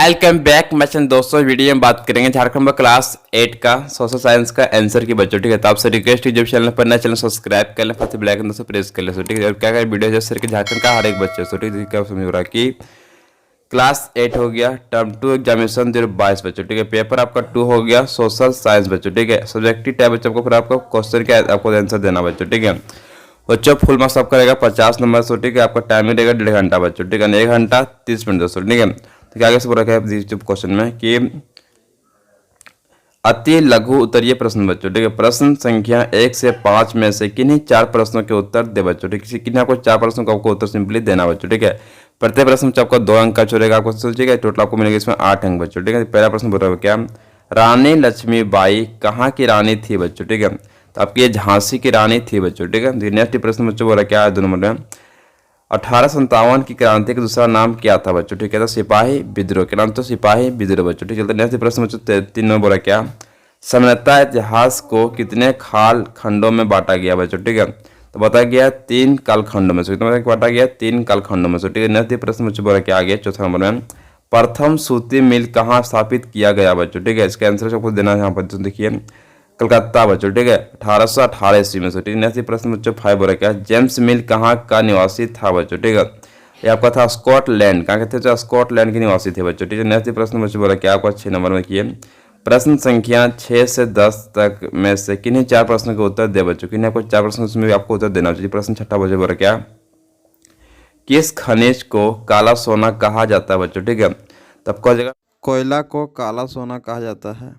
Welcome back. मैं चंद दोस्तों video में बात करेंगे झारखंड में क्लास 8 का सोशल साइंस का आंसर की बच्चों। ठीक है, तो आपसे रिक्वेस्ट है जब चैनल पर नया चैनल सब्सक्राइब कर लें, साथ ही बेल आइकन दोस्तों प्रेस कर ले। ठीक है, और क्या क्या वीडियो जैसे कि झारखंड का हर एक बच्चे ठीक है, क्या समझ रहा है कि क्लास 8 हो गया टर्म 2 एग्जामिनेशन 2022 बच्चों। ठीक है, पेपर आपका 2 हो गया सोशल साइंस बच्चों। ठीक है, सब्जेक्टिव टाइप बच्चों को फिर आपको क्वेश्चन का आपको आंसर देना बच्चों। ठीक है बच्चों, फुल मार्क्स आपका रहेगा 50 नंबर से। ठीक है, आपका टाइमिंग रहेगा 1.5 घंटा बच्चों। ठीक है, 1 घंटा 30 मिनट दोस्तों। ठीक है, तो क्या आगे से बोला है क्वेश्चन में कि अति लघु उत्तरीय प्रश्न बच्चों। ठीक है, प्रश्न संख्या 1 से 5 में से किन्हीं 4 प्रश्नों के उत्तर दे बच्चों। ठीक है, किन्हीं आपको 4 प्रश्नों का आपको उत्तर सिंपली देना बच्चों। ठीक है, प्रत्येक प्रश्न में आपको 2 अंक का छोड़ेगा आपको। ठीक है, टोटल आपको मिलेगा इसमें 8 अंक बच्चों। ठीक है, पहला प्रश्न बोल रहा है क्या, रानी लक्ष्मीबाई कहाँ की रानी थी बच्चों। ठीक है, तो आपकी ये झांसी की रानी थी बच्चों। ठीक है, नेक्स्ट प्रश्न बच्चों बोला क्या है 2 नंबर में, 1857 की क्रांति का दूसरा नाम क्या था बच्चों। ठीक है, तो सिपाही विद्रोह के नाम तो सिपाही विद्रोह बच्चों। ठीक है, नेक्स्ट प्रश्न बच्चों 3 नंबर बोला क्या, सामान्यतः इतिहास को कितने काल खंडों में बांटा गया बच्चों। ठीक है, तो बताया गया 3 काल खंडों में से। कितना बांटा गया 3 काल खंडों में से। ठीक है, नेक्स्ट प्रश्न बच्चों बोला क्या आगे 4 नंबर में, प्रथम सूती मिल कहाँ स्थापित किया गया बच्चों। ठीक है, इसका आंसर आपको देना है यहाँ पर देखिए कलकत्ता बच्चों। ठीक है, 1818 ईस्वी में से। ठीक है, नेक्स्ट प्रश्न बच्चों 5 बोला क्या, जेम्स मिल कहाँ का निवासी था बच्चों। ठीक है, ये आपका था स्कॉटलैंड, कहाँ कहते थे स्कॉटलैंड के निवासी थे बच्चों। ठीक है, नेक्स्ट प्रश्न बच्चों बोला क्या आपका 6 नंबर में किए, प्रश्न संख्या 6 से 10 तक में से किन्हीं 4 प्रश्नों के उत्तर दे बच्चों। किन्हीं आपको 4 प्रश्नों में आपको उत्तर देना चाहिए। प्रश्न 6 बच्चों बोला क्या, किस खनिज को काला सोना कहा जाता है बच्चों। ठीक है, तब कह जाएगा कोयला को काला सोना कहा जाता है।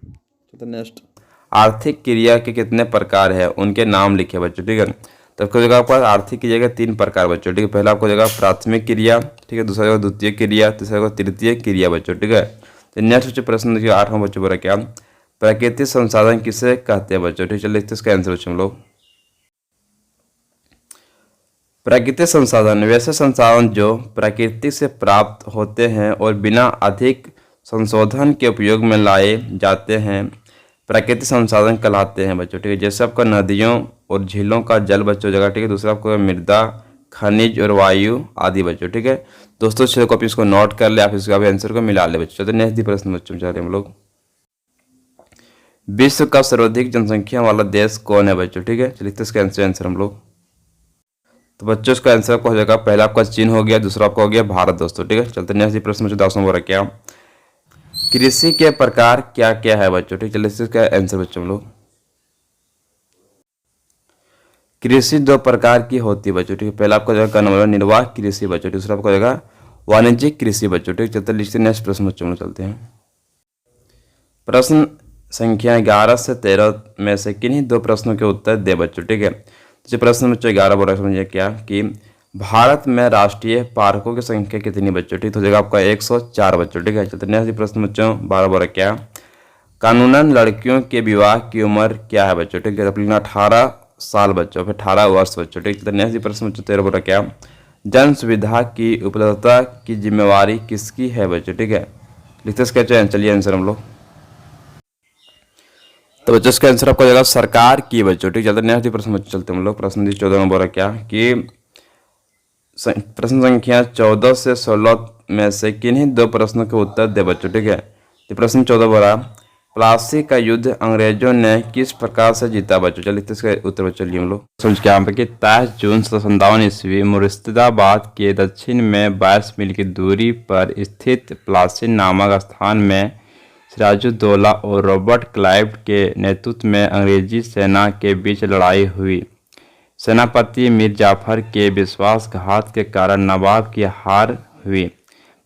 तो नेक्स्ट, आर्थिक क्रिया के कितने प्रकार है उनके नाम लिखे बच्चों। ठीक है, तो आपको जगह पर आर्थिक क्रिया के 3 प्रकार बच्चों। ठीक है, पहला आपको जगह प्राथमिक क्रिया, ठीक है, दूसरा जगह द्वितीय क्रिया, तीसरा जगह तृतीय क्रिया बच्चों। ठीक है, तो नेक्स्ट बच्चों प्रश्न देखिए 8वां बच्चों बोला क्या, प्राकृतिक संसाधन किसे कहते हैं बच्चों। ठीक है, लिखते इसका आंसर बच्चों हम लोग, प्राकृतिक संसाधन वैसे संसाधन जो प्रकृति से प्राप्त होते हैं और बिना अधिक संशोधन के उपयोग में लाए जाते हैं प्राकृतिक संसाधन कहलाते हैं बच्चों। ठीक है, जैसे आपका नदियों और झीलों का जल बच्चों जगह। ठीक है, दूसरा आपको मृदा खनिज और वायु आदि बच्चों। ठीक है दोस्तों, 6 कॉपी इसको नोट कर ले, आप इसका भी आंसर को मिला ले बच्चों। तो नेक्स्ट प्रश्न बच्चों जा रहे हम लोग, विश्व का सर्वाधिक जनसंख्या वाला देश कौन है बच्चों। ठीक है, लिखते इसका आंसर हम लोग, तो बच्चों इसका आंसर आपको हो जाएगा, पहला आपका चीन हो गया, दूसरा आपका हो गया भारत दोस्तों। ठीक है, चलते नेक्स्ट प्रश्न बच्चों 10वां बोला क्या, कृषि के प्रकार क्या क्या है बच्चों। ठीक है, इसका आंसर बच्चों हम लोग, कृषि 2 प्रकार की होती है बच्चों। ठीक है, पहला आपका जगह नंबर निर्वाह कृषि बच्चों, दूसरा आपका जगह वाणिज्यिक कृषि बच्चों। ठीक, चलते लिखते नेक्स्ट प्रश्न बच्चों में चलते हैं, प्रश्न संख्या 11 से 13 में से किन्हीं 2 प्रश्नों के उत्तर दे बच्चों। ठीक है, तो प्रश्न बच्चों 11 बोला समझिए क्या कि भारत में राष्ट्रीय पार्कों की संख्या कितनी बच्चों। ठीक, तो जगह आपका 104 बच्चों। ठीक है, चलते नेक्स्ट प्रश्न बच्चों 12 बोला क्या, कानूनन लड़कियों के विवाह की उम्र क्या है बच्चों। ठीक है, अपना 18 साल बच्चों, फिर 18 वर्ष बच्चों। ठीक, तो नेक्स्ट प्रश्न बच्चों 13 बोला क्या, जन सुविधा की उपलब्धता की जिम्मेवारी किसकी है बच्चों। ठीक है, लिखते इसका चलिए आंसर हम लोग, तो बच्चों इसका आंसर आपको जाएगा सरकार की बच्चों। ठीक, चलते नेक्स्ट प्रश्न बच्चों चलते हम लोग, प्रश्न 14 में बोला क्या कि प्रश्न संख्या 14 से 16 में से किन्हीं 2 प्रश्नों के उत्तर दे बच्चों। ठीक है, तो प्रश्न 14 बोला, प्लासी का युद्ध अंग्रेजों ने किस प्रकार से जीता बच्चों। चलिए इसका उत्तर बच्चों चलिए हम लोग समझ के यहाँ पे कि 23 जून 1757 ईस्वी मुर्शिदाबाद के दक्षिण में 22 मील की दूरी पर स्थित प्लासी नामक स्थान में सिराजुद्दौला और रॉबर्ट क्लाइव के नेतृत्व में अंग्रेजी सेना के बीच लड़ाई हुई। सेनापति मीर जाफर के विश्वासघात के कारण नवाब की हार हुई।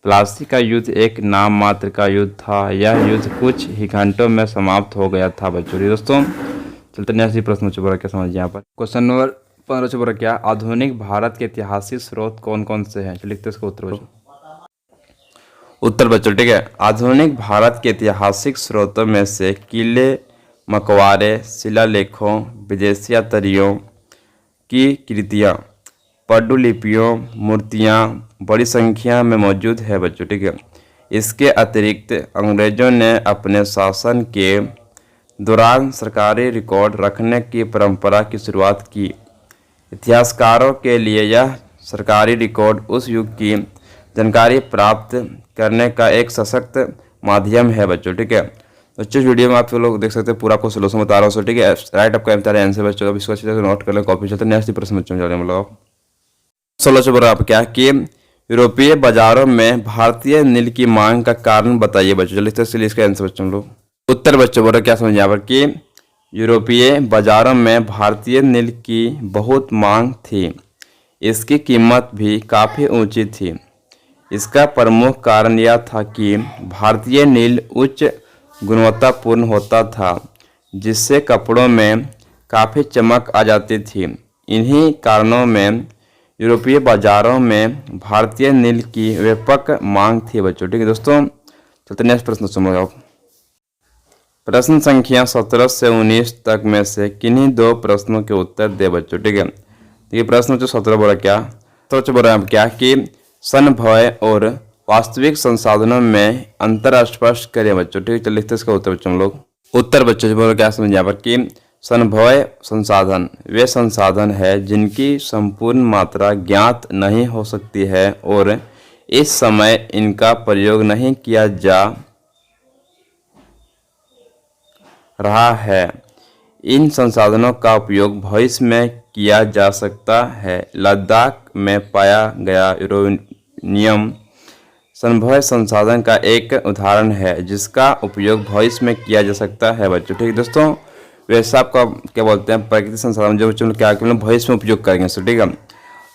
प्लासी का युद्ध एक नाम मात्र का युद्ध था, यह युद्ध कुछ ही घंटों में समाप्त हो गया था बच्चों। दोस्तों चलते नेक्स्ट प्रश्न बोला क्या समझिए यहाँ पर, क्वेश्चन नंबर 15 बोला क्या, आधुनिक भारत के ऐतिहासिक स्रोत कौन कौन से हैं। लिखते इसका उत्तर बच्चों, उत्तर बच्चों। ठीक है, आधुनिक भारत के ऐतिहासिक स्रोतों में से किले, मकबरे, शिलालेखों, विदेशी तरियों की कृतियाँ, पांडुलिपियों, मूर्तियाँ बड़ी संख्या में मौजूद है बच्चों। ठीक है, इसके अतिरिक्त अंग्रेजों ने अपने शासन के दौरान सरकारी रिकॉर्ड रखने की परंपरा की शुरुआत की। इतिहासकारों के लिए यह सरकारी रिकॉर्ड उस युग की जानकारी प्राप्त करने का एक सशक्त माध्यम है बच्चों। ठीक है, बच्चों इस वीडियो में आप लोग देख सकते हैं पूरा को सोल्यूशन बता रहा हूँ। ठीक है, राइट आपका एंसर आंसर बच्चों। अब इसको अच्छी तरह से नोट कर ले, कॉपी चलते नेक्स्ट प्रश्न बच्चों में हम लोग 16 बोला आप क्या कि यूरोपीय बाजारों में भारतीय नील की मांग का कारण बताइए बच्चों। चलिए इसलिए इसका आंसर बच्चों हम लोग उत्तर बच्चों बोला क्या समझ यहाँ पर कि यूरोपीय बाजारों में भारतीय नील की बहुत मांग थी, इसकी कीमत भी काफ़ी ऊंची थी। इसका प्रमुख कारण यह था कि भारतीय नील उच्च गुणवत्तापूर्ण होता था, जिससे कपड़ों में काफ़ी चमक आ जाती थी। इन्हीं कारणों में यूरोपीय बाजारों में भारतीय नील की व्यापक मांग थी बच्चों। ठीक है दोस्तों, चलते नेक्स्ट प्रश्न समझो। प्रश्न संख्या 17 से 19 तक में से किन्हीं दो प्रश्नों के उत्तर दे बच्चों। ठीक है, ये प्रश्न जो 17 बोला क्या, सोच बोल रहे हैं क्या कि संभव और वास्तविक संसाधनों में अंतर स्पष्ट करें बच्चों। ठीक है, चलिए लिखते इसका उत्तर बच्चों हम लोग उत्तर बच्चों जो बोलो क्या समझ यहाँ पर कि संभव संसाधन वे संसाधन है जिनकी संपूर्ण मात्रा ज्ञात नहीं हो सकती है और इस समय इनका प्रयोग नहीं किया जा रहा है। इन संसाधनों का उपयोग भविष्य में किया जा सकता है। लद्दाख में पाया गया यूरेनियम संभव संसाधन का एक उदाहरण है जिसका उपयोग भविष्य में किया जा सकता है बच्चों। ठीक है दोस्तों, वैसे आपका क्या बोलते हैं प्राकृतिक संसाधन जो बच्चों क्या भविष्य में उपयोग करेंगे। ठीक है,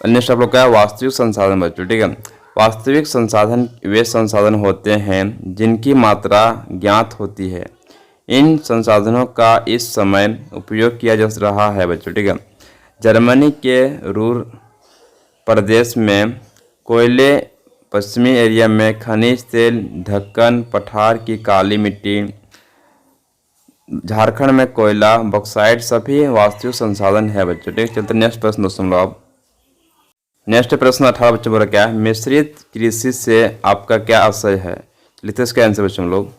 नेक्स्ट आप लोग क्या है वास्तविक संसाधन बच्चों। ठीक है, वास्तविक संसाधन वे संसाधन होते हैं जिनकी मात्रा ज्ञात होती है। इन संसाधनों का इस समय उपयोग किया जा रहा है बच्चों। ठीक है, जर्मनी के रूर प्रदेश में कोयले, पश्चिमी एरिया में खनिज तेल, ढक्कन पठार की काली मिट्टी, झारखंड में कोयला, बॉक्साइट सभी वास्तविक संसाधन है बच्चों। ठीक, चलते नेक्स्ट प्रश्न दोस्तों लोग नेक्स्ट प्रश्न 18 बच्चों बोला क्या है मिश्रित कृषि से आपका क्या आशय है। लिखते इसका आंसर बच्चों लोग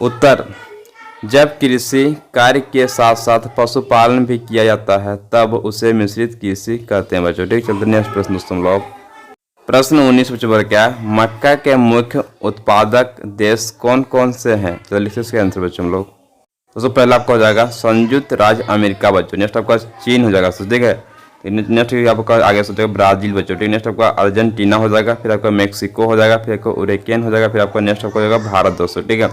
उत्तर जब कृषि कार्य के साथ साथ पशुपालन भी किया जाता है तब उसे मिश्रित कृषि कहते हैं बच्चों। ठीक, चलते नेक्स्ट प्रश्न दोस्तों लोग प्रश्न 19 बच्चों बोला क्या है मक्का के मुख्य उत्पादक देश कौन कौन से हैं। तो लिखते इसका आंसर बच्चों लोग दोस्तों पहला आपका हो जाएगा संयुक्त राज्य अमेरिका बच्चों। नेक्स्ट आपका चीन हो जाएगा। ठीक है, नेक्स्ट आपका आगे सोचेगा ब्राजील बच्चों। ठीक, नेक्स्ट आपका अर्जेंटीना हो जाएगा, फिर आपका मेक्सिको हो जाएगा, फिर आपका उरेकियन हो जाएगा, फिर आपका नेक्स्ट आपका हो जाएगा भारत दोस्तों। ठीक है,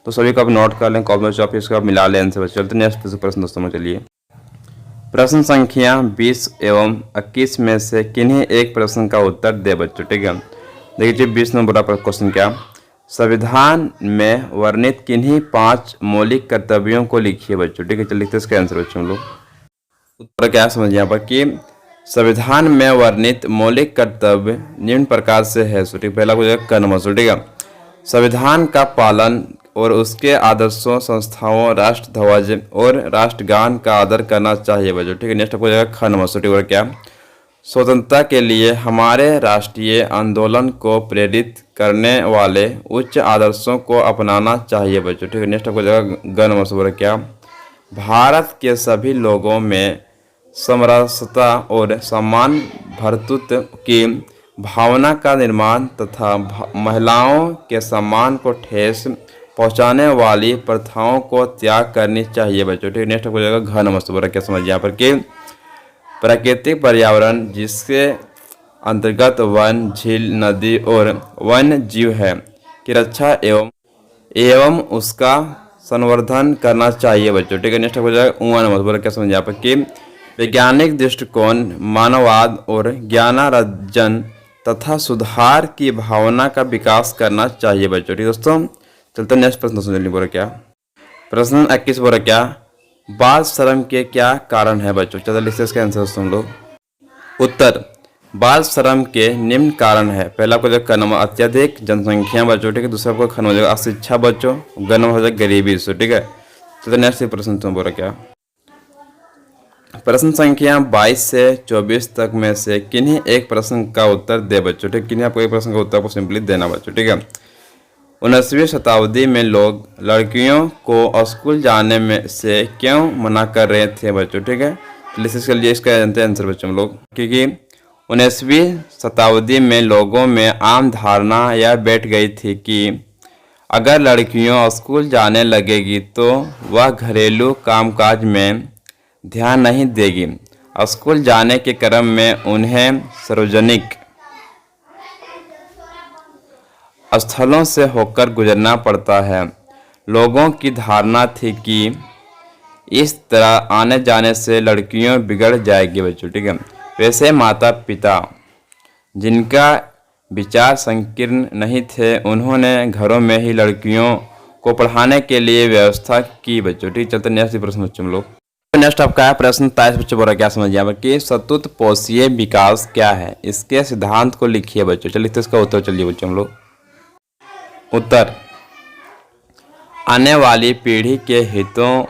तो सभी को आप नोट कर लें, कॉमेंट आप इसको आप मिला लें आंसर बच्चों। चलते नेक्स्ट प्रश्न दोस्तों में चलिए प्रश्न संख्या 20 एवं 21 में से किन्हीं एक प्रश्न का उत्तर दे बच्चों। ठीक है, देखिए 20 नंबर का क्वेश्चन क्या संविधान में वर्णित किन्हीं 5 मौलिक कर्तव्यों को लिखिए बच्चों। ठीक है, चलिए लिखते इसका आंसर बच्चों लोग उत्तर क्या समझिए यहाँ पर कि संविधान में वर्णित मौलिक कर्तव्य निम्न प्रकार से है। ठीक, पहला हो जाएगा कर्म। ठीक है, संविधान का पालन और उसके आदर्शों, संस्थाओं, राष्ट्र ध्वज और राष्ट्रगान का आदर करना चाहिए बच्चों। ठीक है, नेक्स्ट हो जाएगा खन। ठीक है, क्या स्वतंत्रता के लिए हमारे राष्ट्रीय आंदोलन को प्रेरित करने वाले उच्च आदर्शों को अपनाना चाहिए बच्चों। ठीक है, नेक्स्ट हो जाएगा गण। क्या भारत के सभी लोगों में समरसता और समान भर्तृत्व की भावना का निर्माण तथा महिलाओं के सम्मान को ठेस पहुंचाने वाली प्रथाओं को त्याग करनी चाहिए बच्चों। ठीक, नेक्स्ट हो जाएगा घन। क्या समझिए यहाँ पर कि प्राकृतिक पर्यावरण जिसके अंतर्गत वन, झील, नदी और वन्य जीव है की रक्षा एवं उसका संवर्धन करना चाहिए बच्चों। ठीक है, नेक्स्ट हो जाएगा उन। क्या समझिए यहाँ पर कि वैज्ञानिक दृष्टिकोण, मानववाद और ज्ञानार्जन तथा सुधार की भावना का विकास करना चाहिए बच्चों। ठीक दोस्तों, चलते नेक्स्ट प्रश्न सुन बोला क्या प्रश्न 21 बोला क्या बाल श्रम के क्या कारण है बच्चों। चलो लिखते इसका आंसर दोस्तों लोग उत्तर बाल श्रम के निम्न कारण है। पहला आपको का नंबर अत्यधिक जनसंख्या बच्चों। ठीक है, दूसरा आपको खन हो जाएगा अशिक्षा बच्चों, गन हो जाएगा गरीबी। ठीक है, चलो नेक्स्ट प्रश्न तुम बोला क्या प्रश्न संख्या 22 से 24 तक में से किन्हीं एक प्रश्न का उत्तर दे बच्चों। ठीक, किन्हीं आपको एक प्रश्न का उत्तर को सिंपली देना बच्चों। ठीक है, 19वीं शताब्दी में लोग लड़कियों को स्कूल जाने में से क्यों मना कर रहे थे बच्चों। ठीक है, इसके लिए इसका जानते हैं आंसर बच्चों लोग क्योंकि 19वीं शताब्दी में लोगों में आम धारणा यह बैठ गई थी कि अगर लड़कियों स्कूल जाने लगेगी तो वह घरेलू कामकाज में ध्यान नहीं देगी। स्कूल जाने के क्रम में उन्हें सार्वजनिक स्थलों से होकर गुजरना पड़ता है। लोगों की धारणा थी कि इस तरह आने जाने से लड़कियां बिगड़ जाएगी बच्चों, ठीक है। वैसे माता पिता जिनका विचार संकीर्ण नहीं थे, उन्होंने घरों में ही लड़कियों को पढ़ाने के लिए व्यवस्था की बच्चों, ठीक। चलते नेक्स्ट प्रश्न बच्चों हम लोग। नेक्स्ट आपका है प्रश्न 23 बच्चों, बोला क्या समझिए यहाँ पर कि सतत पोषीय विकास क्या है, इसके सिद्धांत को लिखिए बच्चों। चलिए तो इसका उत्तर चलिए बच्चों हम लोग। उत्तर, आने वाली पीढ़ी के हितों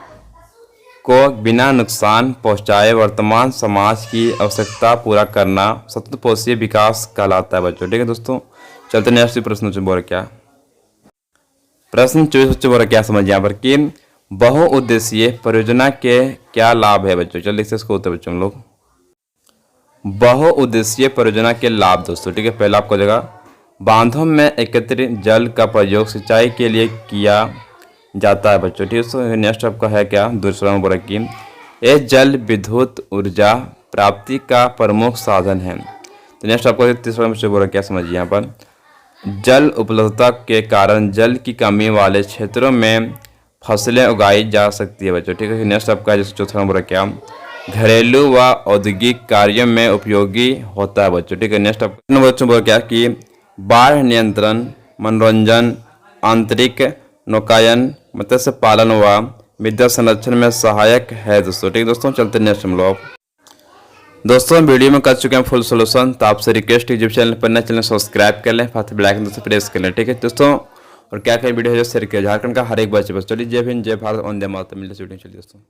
को बिना नुकसान पहुंचाए वर्तमान समाज की आवश्यकता पूरा करना सतत पोषीय विकास कहलाता है बच्चों, ठीक है दोस्तों। चलते नेक्स्ट प्रश्न बच्चों, बोला क्या प्रश्न 24 बच्चों, बोला क्या समझिए यहाँ पर कि बहुउद्देशीय परियोजना के क्या लाभ है बच्चों। चलिए इसको उत्तर बच्चों हम लोग। बहुउद्देशीय परियोजना के लाभ दोस्तों, ठीक है। पहला आपको जगह बांधों में एकत्रित जल का प्रयोग सिंचाई के लिए किया जाता है बच्चों, ठीक है। नेक्स्ट आपका है क्या दूसरा में बोला कि यह जल विद्युत ऊर्जा प्राप्ति का प्रमुख साधन है। तो नेक्स्ट आपको तीसरा बच्चों बोला क्या समझिए यहाँ पर जल उपलब्धता के कारण जल की कमी वाले क्षेत्रों में फसलें उगाई जा सकती है बच्चों, ठीक है। नेक्स्ट आपका जैसे चौथा नंबर क्या घरेलू व औद्योगिक कार्यों में उपयोगी होता है बच्चों, ठीक है। नेक्स्ट आपका बच्चों बोला क्या कि बाढ़ नियंत्रण, मनोरंजन, आंतरिक नौकायन, मत्स्य पालन व विद्युत संरक्षण में सहायक है दोस्तों, ठीक है दोस्तों। चलते नेक्स्ट हम लोग। दोस्तों वीडियो में कर चुके हैं फुल सोल्यूशन, तो आपसे रिक्वेस्ट यूट्यूब चैनल पर नए चैनल सब्सक्राइब कर लें, साथ ही बेल आइकन दोस्तों प्रेस कर लें, ठीक है दोस्तों। और क्या क्या वीडियो है जो शेयर किया झारखंड का हर एक बच्चे बस। चलिए जय हिंद, जय भारत, वंदे मातरम। मिलते हैं दोस्तों।